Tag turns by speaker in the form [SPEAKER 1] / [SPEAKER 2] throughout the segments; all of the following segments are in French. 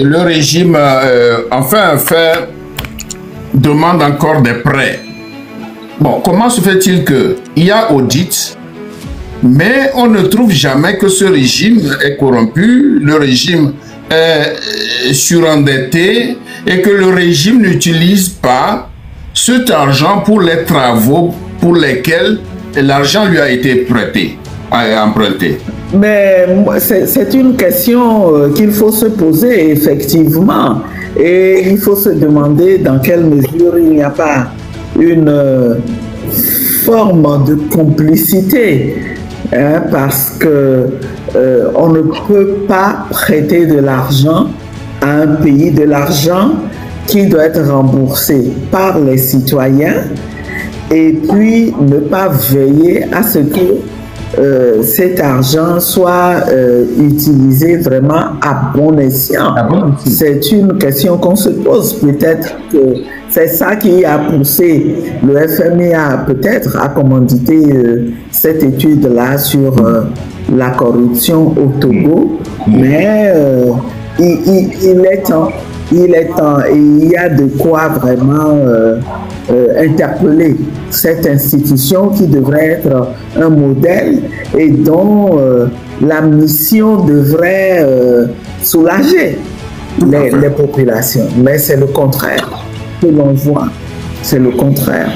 [SPEAKER 1] le régime, enfin, demande encore des prêts. Bon, comment se fait-il qu'il y a audit, mais on ne trouve jamais que ce régime est corrompu, le régime est surendetté et que le régime n'utilise pas cet argent pour les travaux pour lesquels l'argent lui a été prêté, emprunté.
[SPEAKER 2] Mais c'est une question qu'il faut se poser effectivement, et il faut se demander dans quelle mesure il n'y a pas une forme de complicité, hein, parce que on ne peut pas prêter de l'argent à un pays, de l'argent qui doit être remboursé par les citoyens, et puis ne pas veiller à ce que cet argent soit utilisé vraiment à bon escient. C'est une question qu'on se pose. Peut-être que c'est ça qui a poussé le FMI à peut-être à commanditer cette étude-là sur la corruption au Togo. Mais il est temps. Il est temps, et il y a de quoi vraiment interpeller cette institution qui devrait être un modèle et dont la mission devrait soulager les populations. Mais c'est le contraire que l'on voit. C'est le contraire.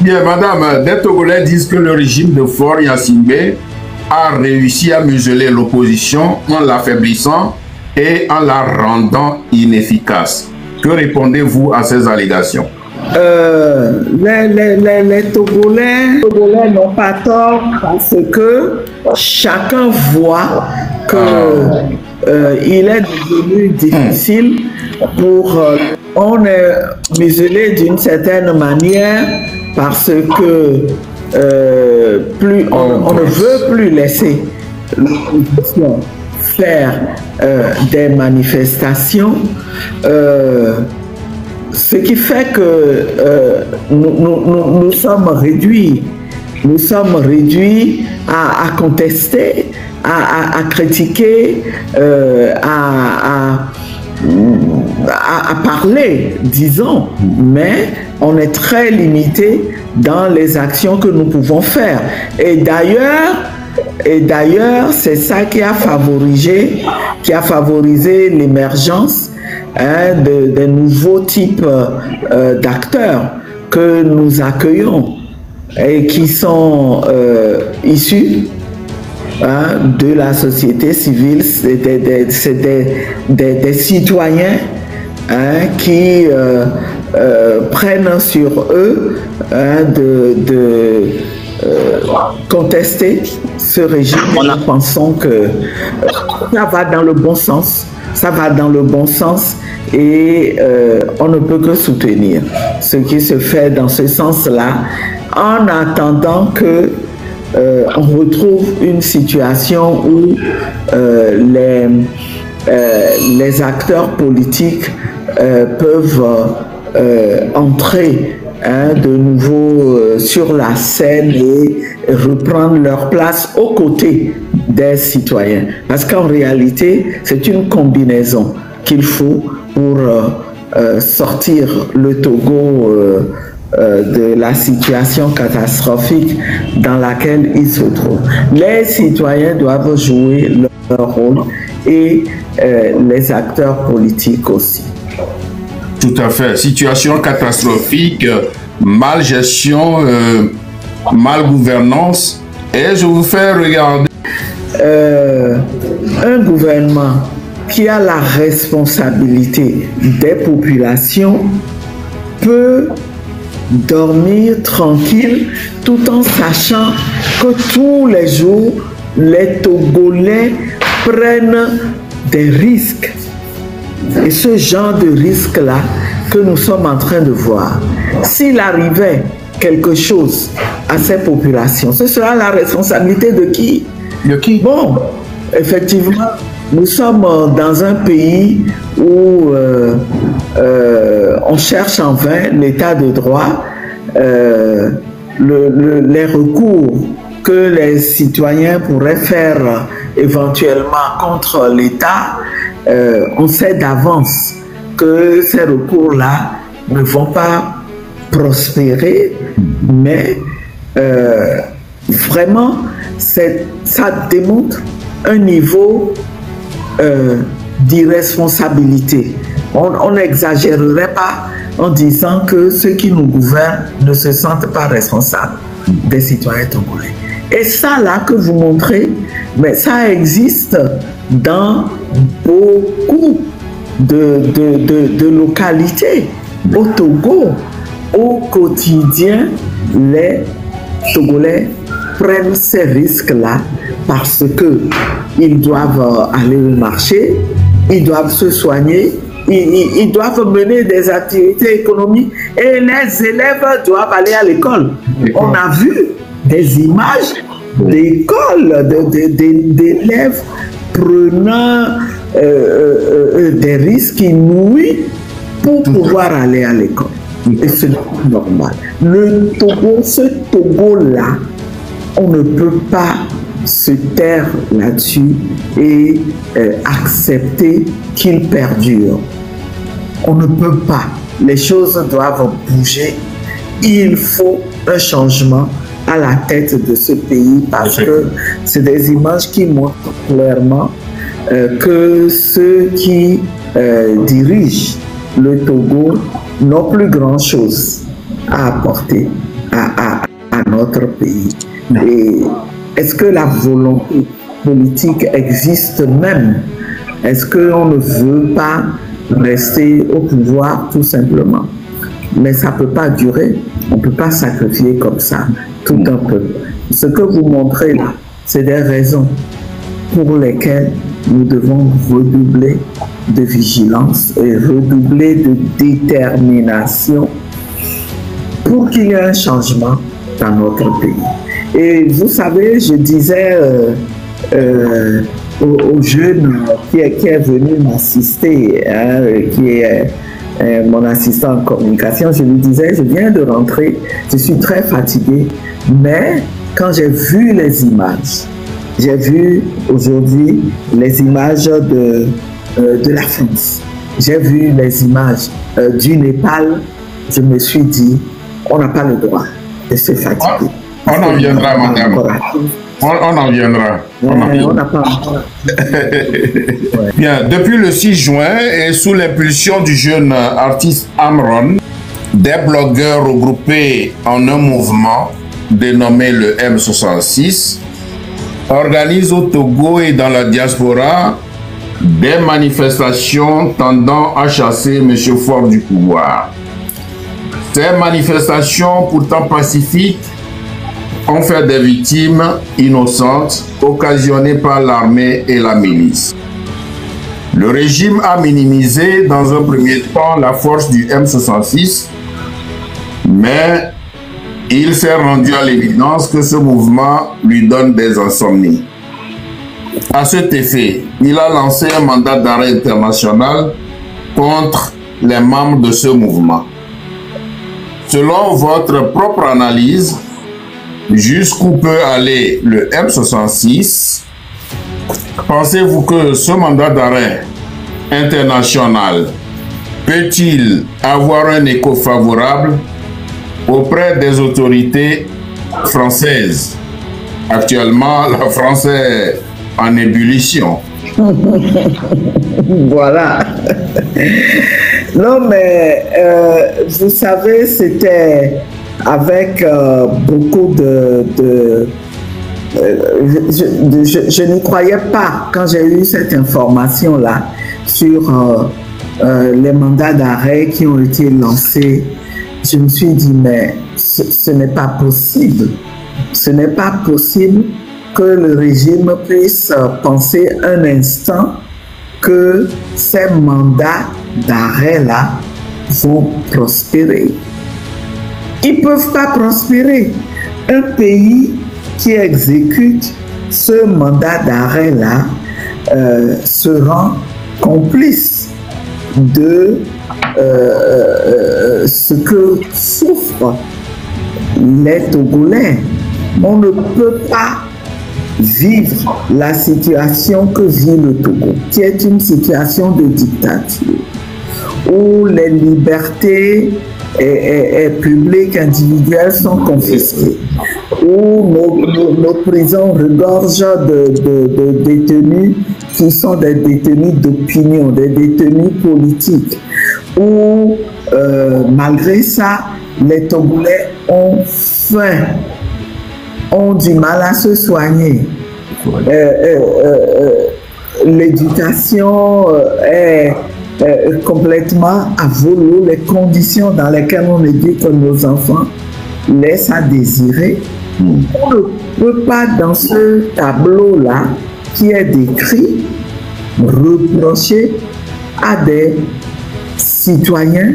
[SPEAKER 1] Bien, madame, des Togolais disent que le régime de Faure Gnassingbé a réussi à museler l'opposition en l'affaiblissant et en la rendant inefficace. Que répondez-vous à ces allégations?
[SPEAKER 2] Les Togolais n'ont pas tort, parce que chacun voit qu'il est devenu difficile pour... on est muselé d'une certaine manière parce que on ne veut plus laisser l'opposition faire des manifestations, ce qui fait que nous sommes réduits à contester, à critiquer, à parler, disons, mais on est très limité dans les actions que nous pouvons faire. Et d'ailleurs, c'est ça qui a favorisé l'émergence de nouveaux types d'acteurs que nous accueillons et qui sont issus de la société civile. C'est des citoyens qui prennent sur eux de contester ce régime. Nous pensons que ça va dans le bon sens. Ça va dans le bon sens et on ne peut que soutenir ce qui se fait dans ce sens-là, en attendant que on retrouve une situation où les acteurs politiques peuvent entrer de nouveau sur la scène et reprendre leur place aux côtés des citoyens. Parce qu'en réalité, c'est une combinaison qu'il faut pour sortir le Togo de la situation catastrophique dans laquelle il se trouve. Les citoyens doivent jouer leur rôle et les acteurs politiques aussi.
[SPEAKER 1] Tout à fait. Situation catastrophique, mal gestion, mal gouvernance. Et je vous fais regarder.
[SPEAKER 2] Un gouvernement qui a la responsabilité des populations peut dormir tranquille tout en sachant que tous les jours, les Togolais prennent des risques. Et ce genre de risque-là que nous sommes en train de voir, s'il arrivait quelque chose à ces populations, ce sera la responsabilité de qui?
[SPEAKER 1] De qui?
[SPEAKER 2] Bon, effectivement, nous sommes dans un pays où on cherche en vain l'état de droit, les recours que les citoyens pourraient faire éventuellement contre l'État, on sait d'avance que ces recours-là ne vont pas prospérer, mais vraiment, ça démontre un niveau d'irresponsabilité. On n'exagérerait pas en disant que ceux qui nous gouvernent ne se sentent pas responsables des citoyens togolais. Et ça, là, que vous montrez, mais ça existe dans beaucoup de localités. Au Togo, au quotidien, les Togolais prennent ces risques-là parce qu'ils doivent aller au marché, ils doivent se soigner, ils doivent mener des activités économiques et les élèves doivent aller à l'école. On a vu des images d'écoles, d'élèves prenant des risques inouïs pour pouvoir aller à l'école. Et ce n'est pas normal. Le Togo, ce Togo-là, on ne peut pas se taire là-dessus et accepter qu'il perdure. On ne peut pas. Les choses doivent bouger. Il faut un changement à la tête de ce pays parce que c'est des images qui montrent clairement que ceux qui dirigent le Togo n'ont plus grand-chose à apporter à notre pays. Et est-ce que la volonté politique existe même? Est-ce qu'on ne veut pas rester au pouvoir tout simplement? Mais ça ne peut pas durer. On ne peut pas sacrifier comme ça tout un peuple. Ce que vous montrez là, c'est des raisons pour lesquelles nous devons redoubler de vigilance et redoubler de détermination pour qu'il y ait un changement dans notre pays. Et vous savez, je disais au jeune qui est venu m'assister, qui est mon assistant en communication, je lui disais, je viens de rentrer, je suis très fatigué, mais quand j'ai vu les images, j'ai vu aujourd'hui les images de la France, j'ai vu les images du Népal, je me suis dit, on n'a pas le droit de se fatiguer.
[SPEAKER 1] On en viendra, madame. On en viendra.
[SPEAKER 2] On n'a pas.
[SPEAKER 1] Bien, depuis le 6 juin et sous l'impulsion du jeune artiste Amron, des blogueurs regroupés en un mouvement dénommé le M66 organisent au Togo et dans la diaspora des manifestations tendant à chasser M. Faure du pouvoir. Ces manifestations, pourtant pacifiques, ont fait des victimes innocentes occasionnées par l'armée et la milice. Le régime a minimisé dans un premier temps la force du M66, mais il s'est rendu à l'évidence que ce mouvement lui donne des insomnies. À cet effet, il a lancé un mandat d'arrêt international contre les membres de ce mouvement. Selon votre propre analyse, jusqu'où peut aller le M66? Pensez-vous que ce mandat d'arrêt international peut-il avoir un écho favorable auprès des autorités françaises? Actuellement, la France est en ébullition.
[SPEAKER 2] Voilà. Non, mais vous savez, c'était avec beaucoup je n'y croyais pas quand j'ai eu cette information-là sur les mandats d'arrêt qui ont été lancés. Je me suis dit, mais ce n'est pas possible. Ce n'est pas possible que le régime puisse penser un instant que ces mandats d'arrêt-là vont prospérer. Ils ne peuvent pas prospérer. Un pays qui exécute ce mandat d'arrêt-là se rend complice de ce que souffrent les Togolais. On ne peut pas vivre la situation que vit le Togo, qui est une situation de dictature, où les libertés publiques individuelles sont confisquées, où nos prisons regorgent de détenus qui sont des détenus d'opinion, des détenus politiques, où malgré ça, les Togolais ont faim, ont du mal à se soigner. L'éducation est complètement à volo, les conditions dans lesquelles on éduque nos enfants laissent à désirer. On ne peut pas, dans ce tableau-là qui est décrit, reprocher à des citoyens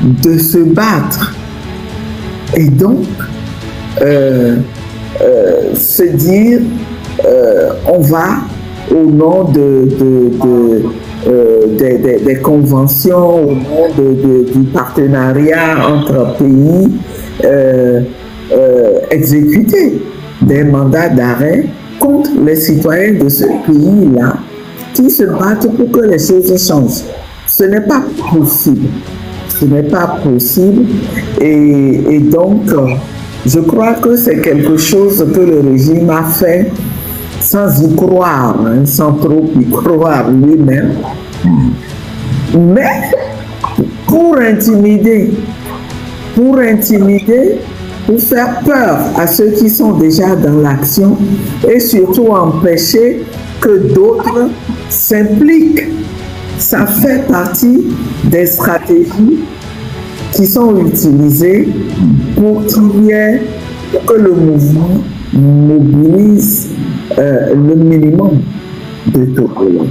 [SPEAKER 2] de se battre. Et donc, se dire, on va, au nom des conventions, au nom du partenariat entre pays, exécuter des mandats d'arrêt contre les citoyens de ce pays-là qui se battent pour que les choses changent. Ce n'est pas possible. Ce n'est pas possible. Et donc, je crois que c'est quelque chose que le régime a fait sans y croire, hein, sans trop y croire lui-même. Mais pour intimider, pour faire peur à ceux qui sont déjà dans l'action et surtout empêcher que d'autres s'impliquent. Ça fait partie des stratégies qui sont utilisées pour que le mouvement mobilise le minimum de Togolais.